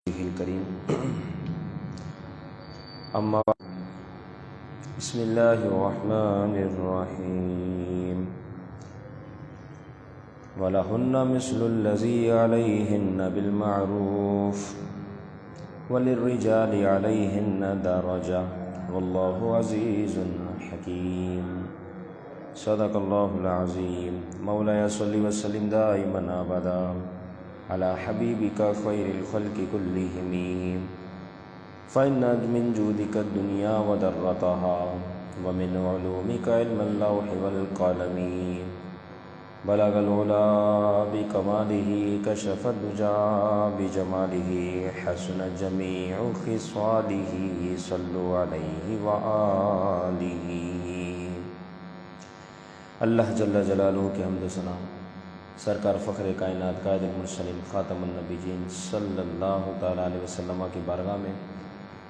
الكريم أما بعد بسم الله الرحمن الرحيم ولهن مثل الذي عليهن بالمعروف وللرجال عليهن درجة والله عزيز حكيم صدق الله العظيم مولاي صل وسلم دائما أبدا على حبيبك خير الخلق كلهم فإن من جودك الدنيا وضرتها ومن علومك علم اللوح والقلم بلغ العلا بكماله كشف الدجى بجماله حسن جميع خصاله صلوا عليه وآله اللہ جل جلالہ کے حمد و ثنا سرکار فخر کائنات قائد المرسلین خاتم النبیین صلی اللہ تعالیٰ علیہ وسلم کی بارگاہ میں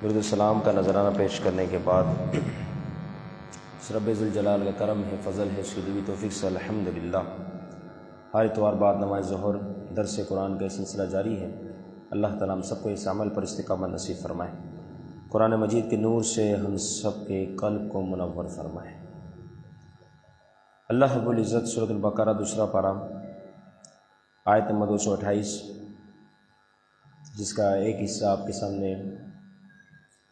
درود السلام کا نذرانہ پیش کرنے کے بعد رب ذوالجلال کا کرم ہے، فضل ہے، اس کی دی توفیق سے الحمدللہ ہر اتوار بعد نماز ظہر درس قرآن کا سلسلہ جاری ہے۔ اللہ تعالیٰ ہم سب کو اس عمل پر استقامت نصیب فرمائے، قرآن مجید کے نور سے ہم سب کے قلب کو منور فرمائے۔ اللہ رب العزت سورۃ البقرہ دوسرا پارہ آیت نمبر 228 جس کا ایک حصہ آپ کے سامنے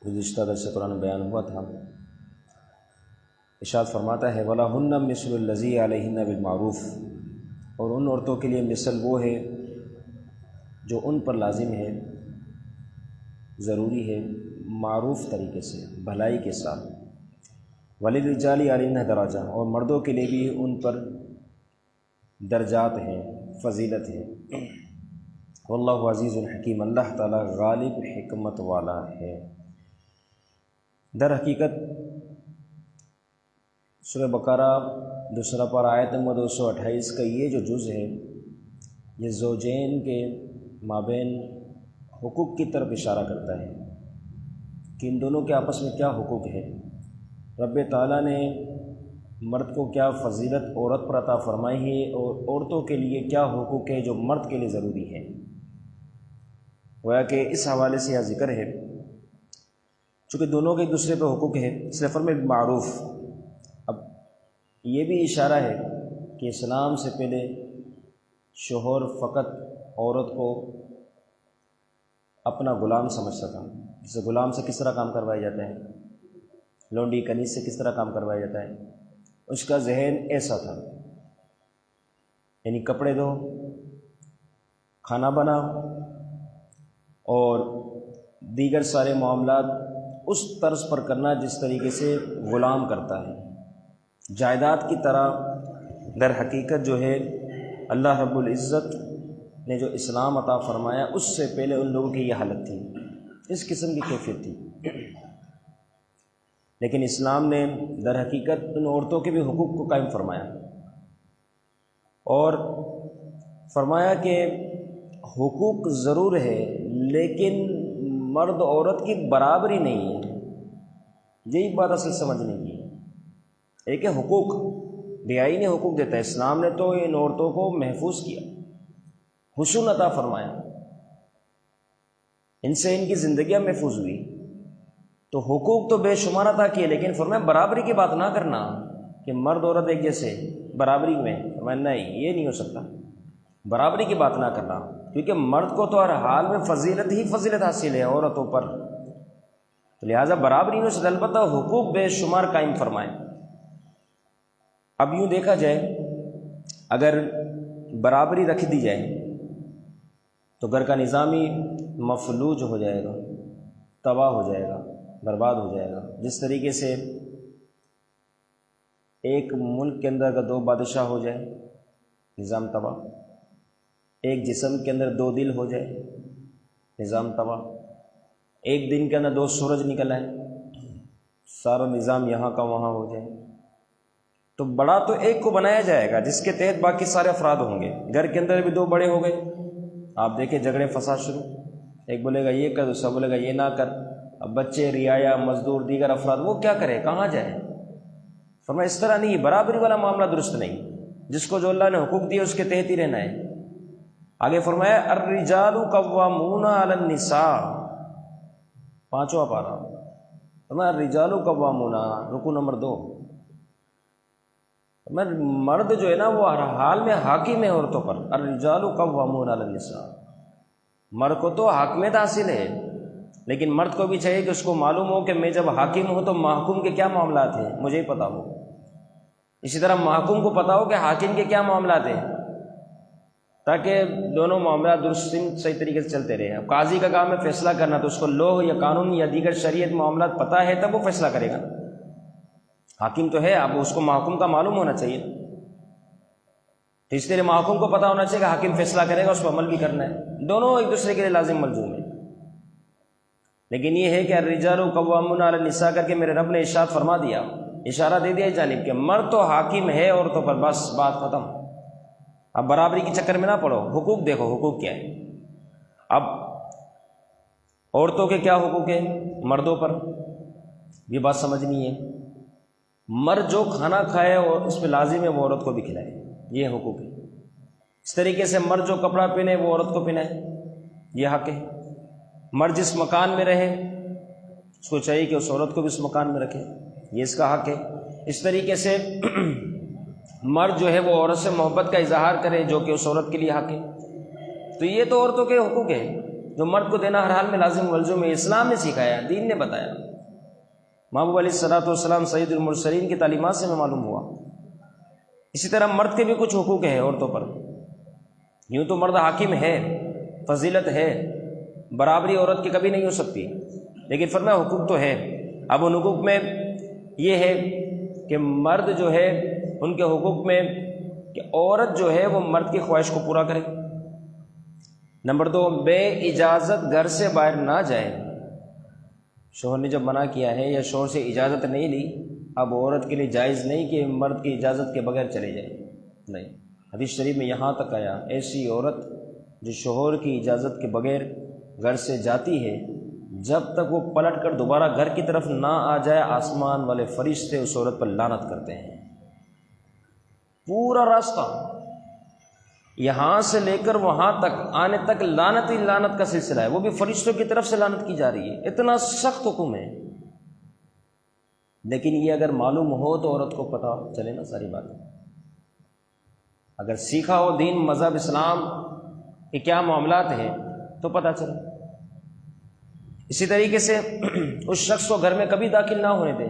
گزشتہ درس قرآن بیان ہوا تھا، ارشاد فرماتا ہے وَلَهُنَّ مِثْلُ الَّذِي عَلَيْهِنَّ بِالْمَعْرُوفِ، اور ان عورتوں کے لیے مثل وہ ہے جو ان پر لازم ہے، ضروری ہے، معروف طریقے سے، بھلائی کے ساتھ۔ وَلِلرِّجَالِ عَلَيْهِنَّ دَرَجَةٌ، اور مردوں کے لیے بھی ان پر درجات ہیں، فضیلت ہے۔ واللہ عزیز الحکیم، اللہ تعالیٰ غالب حکمت والا ہے۔ در حقیقت سورہ بقرہ دوسرا پارہ آیت نمبر 228 کا یہ جو جز ہے، یہ زوجین کے مابین حقوق کی طرف اشارہ کرتا ہے کہ ان دونوں کے آپس میں کیا حقوق ہے۔ رب تعالیٰ نے مرد کو کیا فضیلت عورت پر عطا فرمائی ہے اور عورتوں کے لیے کیا حقوق ہے جو مرد کے لیے ضروری ہے۔ گویا کہ اس حوالے سے یہ ذکر ہے، چونکہ دونوں کے ایک دوسرے پہ حقوق ہے، اس لیے فرمائے بالمعروف۔ اب یہ بھی اشارہ ہے کہ اسلام سے پہلے شوہر فقط عورت کو اپنا غلام سمجھتا تھا، جسے غلام سے کس طرح کام کروایا جاتا ہے، لونڈی کنیز سے کس طرح کام کروایا جاتا ہے، اس کا ذہن ایسا تھا، یعنی کپڑے دھو، کھانا بنا اور دیگر سارے معاملات اس طرز پر کرنا جس طریقے سے غلام کرتا ہے۔ جائیداد کی طرح در حقیقت جو ہے اللہ رب العزت نے جو اسلام عطا فرمایا اس سے پہلے ان لوگوں کی یہ حالت تھی، اس قسم کی کیفیت تھی۔ لیکن اسلام نے در حقیقت ان عورتوں کے بھی حقوق کو قائم فرمایا اور فرمایا کہ حقوق ضرور ہے لیکن مرد عورت کی برابری نہیں ہے۔ یہی بات اصل سمجھنے کی ہے۔ ایک ہے حقوق، رعائی نے حقوق دیتا ہے، اسلام نے تو ان عورتوں کو محفوظ کیا، حصول عطا فرمایا، ان سے ان کی زندگیاں محفوظ ہوئی، تو حقوق تو بے شمار عطا کیے، لیکن فرمایا برابری کی بات نہ کرنا کہ مرد عورت ایک جیسے برابری میں، فرمایا نہیں، یہ نہیں ہو سکتا، برابری کی بات نہ کرنا، کیونکہ مرد کو تو ہر حال میں فضیلت ہی فضیلت حاصل ہے عورتوں پر، تو لہٰذا برابری نہیں ہو سکتا، البتہ حقوق بے شمار قائم فرمائے۔ اب یوں دیکھا جائے، اگر برابری رکھ دی جائے تو گھر کا نظام ہی مفلوج ہو جائے گا، تباہ ہو جائے گا، برباد ہو جائے گا۔ جس طریقے سے ایک ملک کے اندر اگر دو بادشاہ ہو جائے، نظام تباہ، ایک جسم کے اندر دو دل ہو جائے، نظام تباہ، ایک دن کے اندر دو سورج نکل آئے، سارا نظام یہاں کا وہاں ہو جائے۔ تو بڑا تو ایک کو بنایا جائے گا جس کے تحت باقی سارے افراد ہوں گے۔ گھر کے اندر بھی دو بڑے ہو گئے، آپ دیکھیں جھگڑے فساد شروع، ایک بولے گا یہ کر، دوسرا بولے گا یہ نہ کر، اب بچے، رعایا، مزدور، دیگر افراد وہ کیا کرے، کہاں جائے؟ فرمایا اس طرح نہیں، برابری والا معاملہ درست نہیں، جس کو جو اللہ نے حقوق دیے اس کے تحت ہی رہنا ہے۔ آگے فرمایا الرجال قوامون علی النساء، 5واں پارہ، فرمایا الرجال قوامون، رکوع نمبر 2، مرد جو ہے نا وہ ہر حال میں حاکم ہے عورتوں پر، الرجال قوامون علی النساء، مرد کو تو حاکمیت حاصل ہے، لیکن مرد کو بھی چاہیے کہ اس کو معلوم ہو کہ میں جب حاکم ہوں تو محکوم کے کیا معاملات ہیں مجھے ہی پتہ ہو، اسی طرح محکوم کو پتہ ہو کہ حاکم کے کیا معاملات ہیں، تاکہ دونوں معاملات درست صحیح طریقے سے چلتے رہے۔ اب قاضی کا کام ہے فیصلہ کرنا، تو اس کو لوح یا قانون یا دیگر شریعت معاملات پتہ ہے تب وہ فیصلہ کرے گا، حاکم تو ہے، اب اس کو محکوم کا معلوم ہونا چاہیے، تو اس لیے محکوم کو پتہ ہونا چاہیے کہ حاکم فیصلہ کرے گا، اس پر عمل بھی کرنا ہے، دونوں ایک دوسرے کے لیے لازم ملزوم ہیں۔ لیکن یہ ہے کہ الرجال قوامون علی النساء کر کے میرے رب نے ارشاد فرما دیا، اشارہ دے دیا اس جانب کہ مرد تو حاکم ہے عورتوں پر، بس بات ختم۔ اب برابری کے چکر میں نہ پڑو، حقوق دیکھو حقوق کیا ہے۔ اب عورتوں کے کیا حقوق ہیں مردوں پر، یہ بات سمجھنی ہے۔ مرد جو کھانا کھائے اور اس پہ لازم ہے وہ عورت کو بھی کھلائے، یہ حقوق ہے۔ اس طریقے سے مرد جو کپڑا پہنے وہ عورت کو پہنائے، یہ حق ہے۔ مرد جس مکان میں رہے اس کو چاہیے کہ اس عورت کو بھی اس مکان میں رکھے، یہ اس کا حق ہے۔ اس طریقے سے مرد جو ہے وہ عورت سے محبت کا اظہار کرے جو کہ اس عورت کے لیے حق ہے۔ تو یہ تو عورتوں کے حقوق ہیں جو مرد کو دینا ہر حال میں لازم ملزوم ہے، اسلام نے سکھایا، دین نے بتایا، محبوب علیہ الصلوۃ والسلام سید المرسلین کی تعلیمات سے ہمیں معلوم ہوا۔ اسی طرح مرد کے بھی کچھ حقوق ہیں عورتوں پر، یوں تو مرد حاکم ہے، فضیلت ہے، برابری عورت کی کبھی نہیں ہو سکتی، لیکن فرمایا حقوق تو ہے۔ اب ان حقوق میں یہ ہے کہ مرد جو ہے ان کے حقوق میں کہ عورت جو ہے وہ مرد کی خواہش کو پورا کرے۔ نمبر 2، بے اجازت گھر سے باہر نہ جائے۔ شوہر نے جب منع کیا ہے یا شوہر سے اجازت نہیں لی، اب عورت کے لیے جائز نہیں کہ مرد کی اجازت کے بغیر چلے جائے، نہیں۔ حدیث شریف میں یہاں تک آیا ایسی عورت جو شوہر کی اجازت کے بغیر گھر سے جاتی ہے، جب تک وہ پلٹ کر دوبارہ گھر کی طرف نہ آ جائے آسمان والے فرشتے اس عورت پر لعنت کرتے ہیں۔ پورا راستہ یہاں سے لے کر وہاں تک آنے تک لعنت ہی لعنت کا سلسلہ ہے، وہ بھی فرشتوں کی طرف سے لعنت کی جا رہی ہے، اتنا سخت حکم ہے۔ لیکن یہ اگر معلوم ہو تو عورت کو پتہ چلے نا ساری بات، اگر سیکھا ہو دین مذہب اسلام کے کیا معاملات ہیں تو پتہ چلے۔ اسی طریقے سے اس شخص کو گھر میں کبھی داخل نہ ہونے دے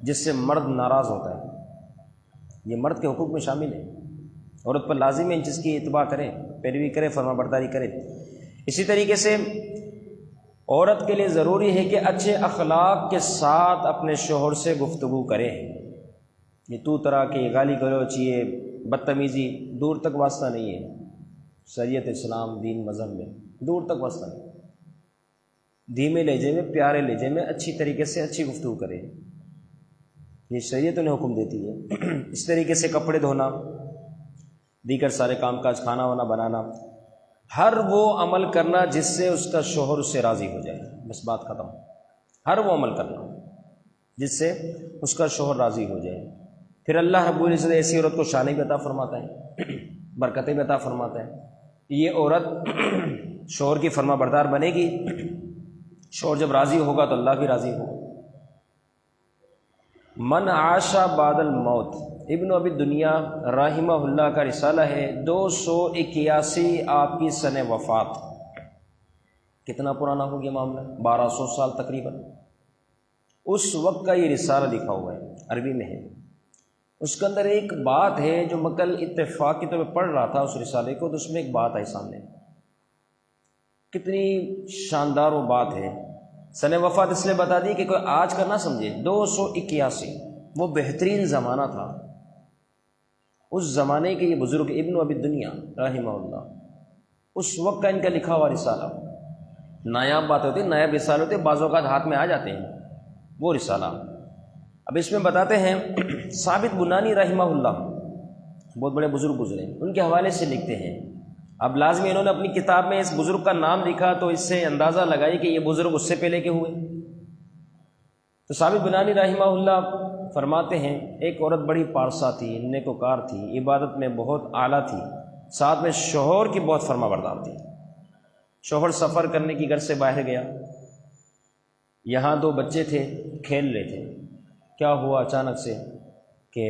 جس سے مرد ناراض ہوتا ہے، یہ مرد کے حقوق میں شامل ہے، عورت پر لازم ہے ان چیز کی اتباع کرے، پیروی کرے، فرما برداری کرے۔ اسی طریقے سے عورت کے لیے ضروری ہے کہ اچھے اخلاق کے ساتھ اپنے شوہر سے گفتگو کرے، یہ تو طرح کی گالی گلوچ یہ بدتمیزی دور تک واسطہ نہیں ہے، شریعت اسلام دین مذہب میں دور تک واسطہ نہیں، دھیمے لہجے میں پیارے لہجے میں اچھی طریقے سے اچھی گفتگو کرے، یہ شریعت انہیں حکم دیتی ہے۔ اس طریقے سے کپڑے دھونا، دیگر سارے کام کاج، کھانا وانا بنانا، ہر وہ عمل کرنا جس سے اس کا شوہر اس سے راضی ہو جائے، بس بات ختم۔ ہر وہ عمل کرنا جس سے اس کا شوہر راضی ہو جائے، پھر اللہ رب العزت ایسی عورت کو شان بھی عطا فرماتا ہے، برکتیں بھی عطا فرماتا ہے۔ یہ عورت شوہر کی فرما بردار بنے گی، شوہر جب راضی ہوگا تو اللہ بھی راضی ہوگا۔ من عاش بعد الموت، ابن ابی دنیا رحمہ اللہ کا رسالہ ہے، 281 آپ کی سن وفات۔ کتنا پرانا ہو گیا معاملہ، 1200 سال تقریباً۔ اس وقت کا یہ رسالہ لکھا ہوا ہے، عربی میں ہے۔ اس کے اندر ایک بات ہے جو میں کل اتفاق کے طور پہ پڑھ رہا تھا اس رسالے کو، تو اس میں ایک بات آئی سامنے، کتنی شاندار وہ بات ہے۔ سن وفات اس لیے بتا دی کہ کوئی آج کا نہ سمجھے، 281 وہ بہترین زمانہ تھا، اس زمانے کے یہ بزرگ ابن ابی دنیا رحمہ اللہ، اس وقت کا ان کا لکھا ہوا رسالہ، نایاب بات ہوتی ہے، نایاب رسالے ہوتے بعض اوقات ہاتھ میں آ جاتے ہیں، وہ رسالہ۔ اب اس میں بتاتے ہیں ثابت بنانی رحمہ اللہ، بہت بڑے بزرگ گزرے، ان کے حوالے سے لکھتے ہیں۔ اب لازمی انہوں نے اپنی کتاب میں اس بزرگ کا نام لکھا تو اس سے اندازہ لگائی کہ یہ بزرگ اس سے پہلے کے ہوئے۔ تو ثابت بنانی رحمہ اللہ فرماتے ہیں ایک عورت بڑی پارسا تھی، نیکوکار تھی، عبادت میں بہت اعلیٰ تھی، ساتھ میں شوہر کی بہت فرما بردار تھی۔ شوہر سفر کرنے کی گھر سے باہر گیا، یہاں 2 بچے تھے کھیل رہے تھے، کیا ہوا اچانک سے کہ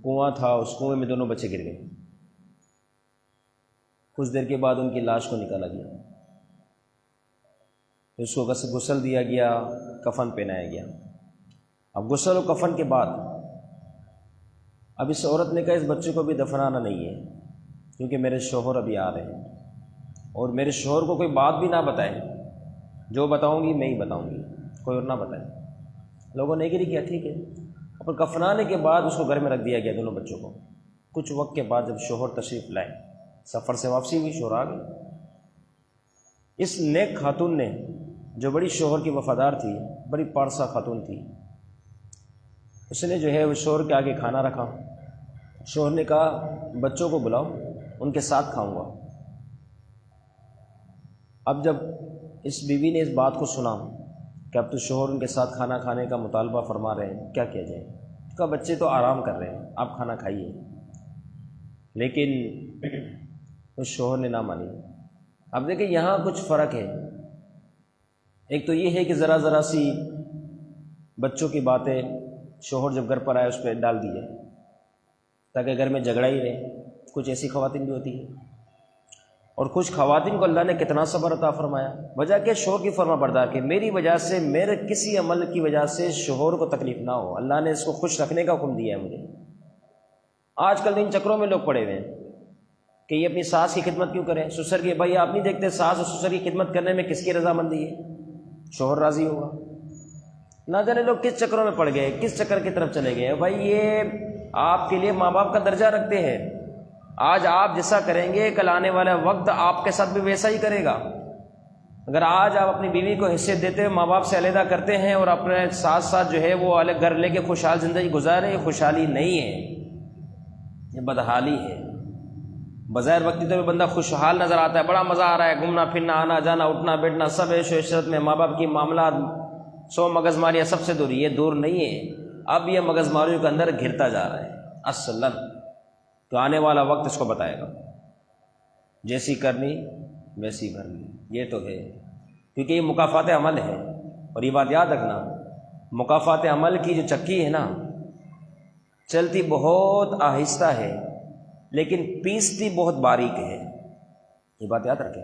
کنواں تھا، اس کنویں میں دونوں بچے گر گئے۔ کچھ دیر کے بعد ان کی لاش کو نکالا گیا، اس کو غسل دیا گیا، کفن پہنایا گیا۔ اب غسل و کفن کے بعد اب اس عورت نے کہا اس بچے کو بھی دفنانا نہیں ہے، کیونکہ میرے شوہر ابھی آ رہے ہیں، اور میرے شوہر کو کوئی بات بھی نہ بتائے، جو بتاؤں گی میں ہی بتاؤں گی، کوئی اور نہ بتائے۔ لوگوں نے ایگری کیا، ٹھیک ہے۔ اور کفنانے کے بعد اس کو گھر میں رکھ دیا گیا دونوں بچوں کو۔ کچھ وقت کے بعد جب شوہر تشریف لائے، سفر سے واپسی ہوئی، شوہر آ گئے۔ اس نیک خاتون نے جو بڑی شوہر کی وفادار تھی، بڑی پارسا خاتون تھی، اس نے جو ہے وہ شوہر کے آگے کھانا رکھا۔ شوہر نے کہا بچوں کو بلاؤ، ان کے ساتھ کھاؤں گا۔ اب جب اس بیوی نے اس بات کو سنا کہ اب تو شوہر ان کے ساتھ کھانا کھانے کا مطالبہ فرما رہے ہیں، کیا کیا جائے؟ کہا بچے تو آرام کر رہے ہیں، آپ کھانا کھائیے۔ لیکن اس شوہر نے نہ مانی۔ اب دیکھیں یہاں کچھ فرق ہے، ایک تو یہ ہے کہ ذرا سی بچوں کی باتیں شوہر جب گھر پر آئے اس پہ ڈال دیے تاکہ گھر میں جھگڑا ہی رہے۔ کچھ ایسی خواتین بھی ہوتی ہیں، اور کچھ خواتین کو اللہ نے کتنا صبر عطا فرمایا، وجہ کہ شوہر کی فرما بردار کہ میری وجہ سے، میرے کسی عمل کی وجہ سے شوہر کو تکلیف نہ ہو، اللہ نے اس کو خوش رکھنے کا حکم دیا ہے مجھے۔ آج کل ان چکروں میں لوگ پڑے ہوئے ہیں کہ یہ اپنی ساس کی خدمت کیوں کریں، سسر کی۔ بھائی آپ نہیں دیکھتے ساس اور سسر کی خدمت کرنے میں کس کی رضامندی ہے؟ شوہر راضی ہوگا۔ نہ جانے لوگ کس چکروں میں پڑ گئے، کس چکر کی طرف چلے گئے۔ بھائی یہ آپ کے لیے ماں باپ کا درجہ رکھتے ہیں، آج آپ جیسا کریں گے کل آنے والا وقت آپ کے ساتھ بھی ویسا ہی کرے گا۔ اگر آج آپ اپنی بیوی کو حیثیت دیتے ہوئے ماں باپ سے علیحدہ کرتے ہیں اور اپنے ساتھ ساتھ جو ہے وہ الگ گھر لے کے خوشحال زندگی گزارے، یہ خوشحالی نہیں ہے، یہ بدحالی ہے۔ بظاہر وقتی طور پہ بندہ خوشحال نظر آتا ہے، بڑا مزہ آ رہا ہے، گھومنا پھرنا، آنا جانا، اٹھنا بیٹھنا، سب عیش و عشرت میں، ماں باپ کی معاملات، 100 مغز ماریاں سب سے دوری، یہ دور نہیں ہے۔ اب یہ مغز ماریوں کے اندر گھرتا جا رہا ہے اصلاً، تو آنے والا وقت اس کو بتائے گا، جیسی کرنی ویسی بھرنی، یہ تو ہے، کیونکہ یہ مکافات عمل ہے۔ اور یہ بات یاد رکھنا، مکافات عمل کی جو چکی ہے نا، چلتی بہت آہستہ ہے لیکن پیستی بہت باریک ہے، یہ بات یاد رکھیں۔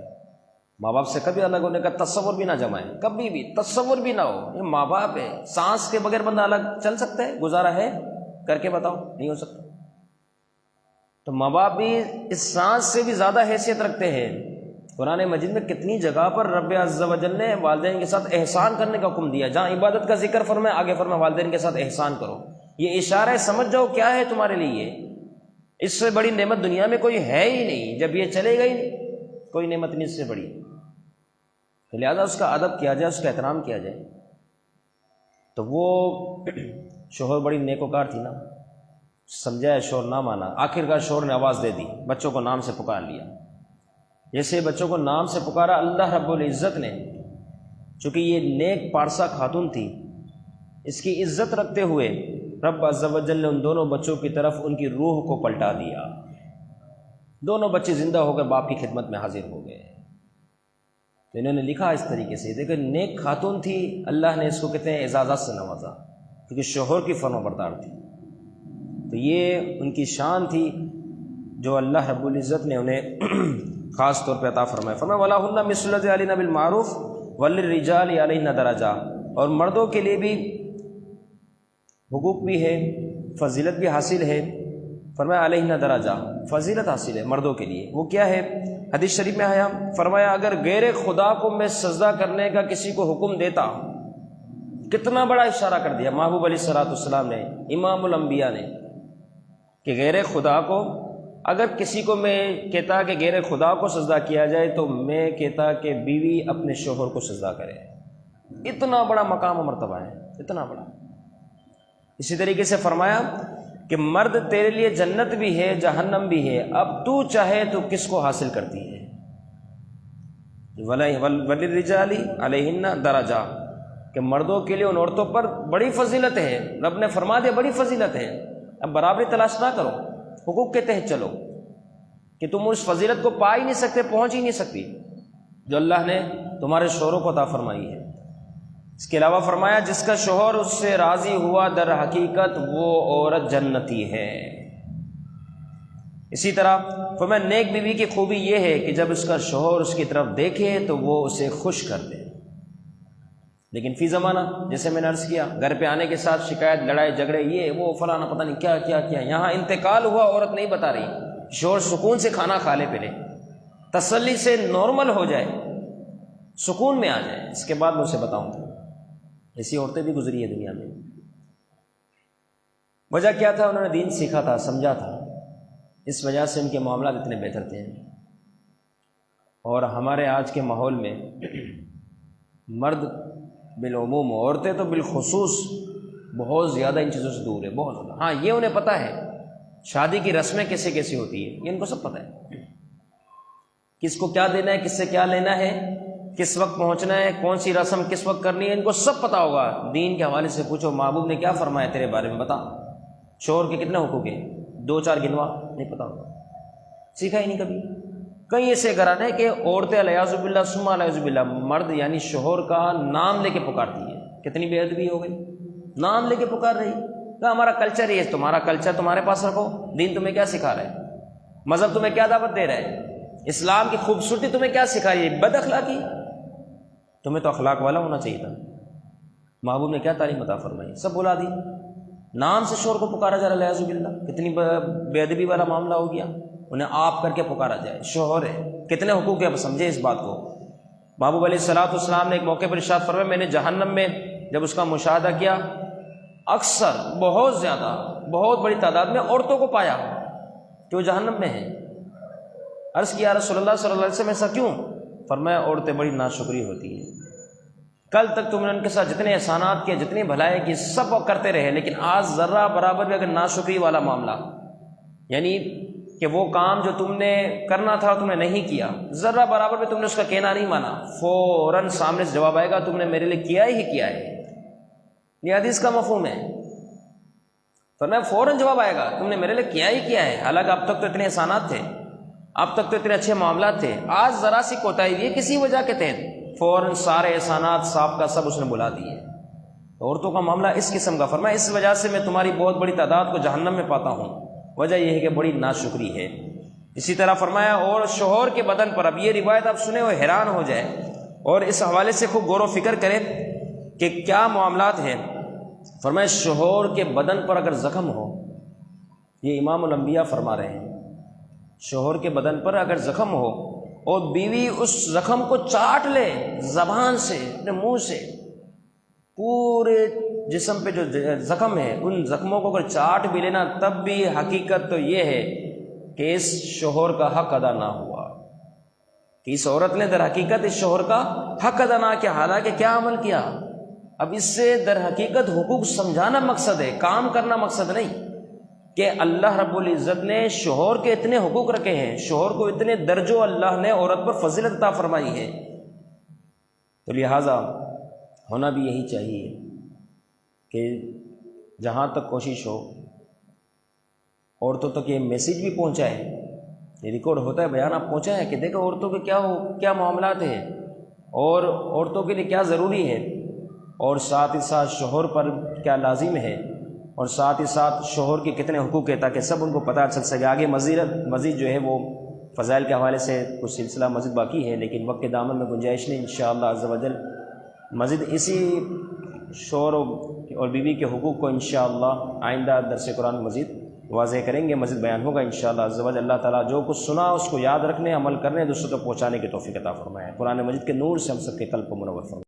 ماں باپ سے کبھی الگ ہونے کا تصور بھی نہ جمائیں، کبھی بھی تصور بھی نہ ہو، یہ ماں باپ ہے۔ سانس کے بغیر بندہ الگ چل سکتا ہے؟ گزارا ہے؟ کر کے بتاؤ، نہیں ہو سکتا۔ تو ماں باپ بھی اس سانس سے بھی زیادہ حیثیت رکھتے ہیں۔ قرآن مجید میں کتنی جگہ پر رب عز و جل نے والدین کے ساتھ احسان کرنے کا حکم دیا، جہاں عبادت کا ذکر فرمائے آگے فرمائے والدین کے ساتھ احسان کرو۔ یہ اشارہ ہے، سمجھ جاؤ کیا ہے تمہارے لیے، اس سے بڑی نعمت دنیا میں کوئی ہے ہی نہیں، جب یہ چلے گا ہی نہیں کوئی نعمت نہیں اس سے بڑی، لہذا اس کا ادب کیا جائے، اس کا احترام کیا جائے۔ تو وہ شوہر بڑی نیکوکار تھی نا، سمجھایا شوہر نہ مانا، آخرکار شوہر نے آواز دے دی، بچوں کو نام سے پکار لیا۔ جیسے بچوں کو نام سے پکارا، اللہ رب العزت نے، چونکہ یہ نیک پارسا خاتون تھی، اس کی عزت رکھتے ہوئے رب عز و جل نے ان دونوں بچوں کی طرف ان کی روح کو پلٹا دیا۔ دونوں بچے زندہ ہو کر باپ کی خدمت میں حاضر ہو گئے۔ تو انہوں نے لکھا اس طریقے سے، دیکھیں نیک خاتون تھی، اللہ نے اس کو کہتے ہیں اعزازات سے نوازا، کیونکہ شوہر کی فرما بردار تھی۔ تو یہ ان کی شان تھی جو اللہ رب العزت نے انہیں خاص طور پہ عطا فرمایا۔ فرمایا وَلَهُنَّ مِثْلُ الَّذِي عَلَيْنَا بِالْمَعْرُوفِ وَلِلرِّجَالِ عَلَيْهِنَّ دَرَجَةٌ، اور مردوں کے لیے بھی حقوق بھی ہے، فضیلت بھی حاصل ہے۔ فرمایا علیہن درجہ، فضیلت حاصل ہے مردوں کے لیے۔ وہ کیا ہے؟ حدیث شریف میں آیا، فرمایا اگر غیر خدا کو میں سجدہ کرنے کا کسی کو حکم دیتا، کتنا بڑا اشارہ کر دیا محبوب علیہ الصلوۃ والسلام نے، امام الانبیاء نے، کہ غیر خدا کو اگر کسی کو میں کہتا کہ غیر خدا کو سجدہ کیا جائے تو میں کہتا کہ بیوی اپنے شوہر کو سجدہ کرے۔ اتنا بڑا مقام و مرتبہ ہے، اتنا بڑا۔ اسی طریقے سے فرمایا کہ مرد تیرے لیے جنت بھی ہے جہنم بھی ہے، اب تو چاہے تو کس کو حاصل کرتی ہے۔ وَلِلرِّجَالِ عَلَيْهِنَّ دَرَجَةٌ، کہ مردوں کے لیے ان عورتوں پر بڑی فضیلت ہے، رب نے فرما دیا بڑی فضیلت ہے۔ اب برابری تلاش نہ کرو، حقوق کے تحت چلو۔ کہ تم اس فضیلت کو پا ہی نہیں سکتے، پہنچ ہی نہیں سکتی جو اللہ نے تمہارے شوہروں کو عطا فرمائی ہے۔ اس کے علاوہ فرمایا جس کا شوہر اس سے راضی ہوا در حقیقت وہ عورت جنتی ہے۔ اسی طرح فرمایا نیک بیوی کی خوبی یہ ہے کہ جب اس کا شوہر اس کی طرف دیکھے تو وہ اسے خوش کر دے۔ لیکن فی زمانہ جیسے میں نے عرض کیا، گھر پہ آنے کے ساتھ شکایت، لڑائی جھگڑے، یہ وہ فلانا پتہ نہیں کیا کیا کیا۔ یہاں انتقال ہوا عورت نہیں بتا رہی، شوہر سکون سے کھانا کھا لے، پہلے تسلی سے نارمل ہو جائے، سکون میں آ جائے، اس کے بعد میں اسے بتاؤں گا۔ ایسی عورتیں بھی گزری ہیں دنیا میں۔ وجہ کیا تھا؟ انہوں نے دین سیکھا تھا، سمجھا تھا، اس وجہ سے ان کے معاملات اتنے بہتر تھے۔ اور ہمارے آج کے ماحول میں مرد بالعموم، عورتیں تو بالخصوص بہت زیادہ ان چیزوں سے دور ہے، بہت زیادہ۔ ہاں یہ انہیں پتہ ہے شادی کی رسمیں کیسے کیسی ہوتی ہے، یہ ان کو سب پتہ ہے، کس کو کیا دینا ہے، کس سے کیا لینا ہے، کس وقت پہنچنا ہے، کون سی رسم کس وقت کرنی ہے، ان کو سب پتہ ہوگا۔ دین کے حوالے سے پوچھو محبوب نے کیا فرمایا تیرے بارے میں، بتا، شوہر کے کتنے حقوق ہیں، 2-4 گنوا، نہیں پتہ ہوگا، سیکھا ہی نہیں کبھی۔ کئی ایسے گھرانے ہیں کہ عورتیں الیاذ باللہ ثم الیاذ باللہ مرد یعنی شوہر کا نام لے کے پکارتی ہے۔ کتنی بے ادبی ہو گئی، نام لے کے پکار رہی کہ ہمارا کلچر یہ ہے۔ تمہارا کلچر تمہارے پاس رکھو، دین تمہیں کیا سکھا رہا ہے، مذہب تمہیں کیا دعوت دے رہا ہے، اسلام کی خوبصورتی تمہیں کیا سکھا رہی ہے، بد اخلاقی۔ تمہیں تو اخلاق والا ہونا چاہیے تھا۔ محبوب نے کیا تعلیم عطا فرمائی، سب بلا دی، نام سے شوہر کو پکارا جا رہا ہے، الیاذ باللہ، کتنی بے ادبی والا معاملہ ہو گیا۔ انہیں آپ کر کے پکارا جائے، شوہر ہے، کتنے حقوق ہیں، سمجھے اس بات کو۔ محبوب علیہ الصلوۃ والسلام نے ایک موقع پر ارشاد فرمایا، میں نے جہنم میں جب اس کا مشاہدہ کیا، اکثر بہت زیادہ بہت بڑی تعداد میں عورتوں کو پایا کہ وہ جہنم میں ہیں۔ عرض کیا رسول اللہ صلی اللہ علیہ وسلم ایسا کیوں؟ فرمایا عورتیں بڑی ناشکری ہوتی ہیں، کل تک تم نے ان کے ساتھ جتنے احسانات کیے، جتنی بھلائی کی، سب کرتے رہے، لیکن آج ذرہ برابر بھی اگر ناشکری والا معاملہ، یعنی کہ وہ کام جو تم نے کرنا تھا تم نے نہیں کیا، ذرہ برابر بھی تم نے اس کا کہنا نہیں مانا، فوراً سامنے سے جواب آئے گا تم نے میرے لیے کیا ہی کیا ہے۔ یہ حدیث کا مفہوم ہے، فرمایا فوراً جواب آئے گا تم نے میرے لیے کیا ہی کیا ہے، حالانکہ اب تک تو اتنے احسانات تھے، اب تک تو اتنے اچھے معاملات تھے، آج ذرا سی کوتاہی ہوئی ہے کسی وجہ کے تحت، فوراً سارے احسانات صاحب کا سب اس نے بلا دیے۔ عورتوں کا معاملہ اس قسم کا، فرمایا اس وجہ سے میں تمہاری بہت بڑی تعداد کو جہنم میں پاتا ہوں، وجہ یہ ہے کہ بڑی ناشکری ہے۔ اسی طرح فرمایا اور شوہر کے بدن پر، اب یہ روایت آپ سنے ہوئے حیران ہو جائے اور اس حوالے سے خوب غور و فکر کریں کہ کیا معاملات ہیں۔ فرمایا شوہر کے بدن پر اگر زخم ہو، یہ امام الانبیاء فرما رہے ہیں، شوہر کے بدن پر اگر زخم ہو اور بیوی اس زخم کو چاٹ لے زبان سے، اپنے منہ سے، پورے جسم پہ جو زخم ہے ان زخموں کو اگر چاٹ بھی لینا، تب بھی حقیقت تو یہ ہے کہ اس شوہر کا حق ادا نہ ہوا، کہ اس عورت نے در حقیقت اس شوہر کا حق ادا نہ کیا، حالانکہ کیا عمل کیا۔ اب اس سے در حقیقت حقوق سمجھانا مقصد ہے، کام کرنا مقصد نہیں، کہ اللہ رب العزت نے شوہر کے اتنے حقوق رکھے ہیں، شوہر کو اتنے درجوں اللہ نے عورت پر فضیلت عطا فرمائی ہے، تو لہٰذا ہونا بھی یہی چاہیے کہ جہاں تک کوشش ہو عورتوں تک یہ میسیج بھی پہنچائے، یہ ریکارڈ ہوتا ہے، بیان آپ پہنچائیں کہ دیکھو عورتوں کے کیا معاملات ہیں اور عورتوں کے لیے کیا ضروری ہے، اور ساتھ ہی ساتھ شوہر پر کیا لازم ہے، اور ساتھ ہی ساتھ شوہر کے کتنے حقوق ہیں، تاکہ سب ان کو پتہ چل سکے۔ آگے مزید جو ہے وہ فضائل کے حوالے سے کچھ سلسلہ مزید باقی ہے، لیکن وقت کے دامن میں گنجائش نہیں، انشاءاللہ عز و جل مزید اسی شوہر اور بیوی کے حقوق کو انشاءاللہ آئندہ درس قرآن مزید واضح کریں گے، مزید بیان ہوگا انشاءاللہ عز و جل۔ اللہ تعالیٰ جو کچھ سنا اس کو یاد رکھنے، عمل کرنے، دوسروں کو پہنچانے کی توفیق عطا فرمائے۔ قرآن مجید کے نور سے ہم سب کے قلب کو منور فرمائے۔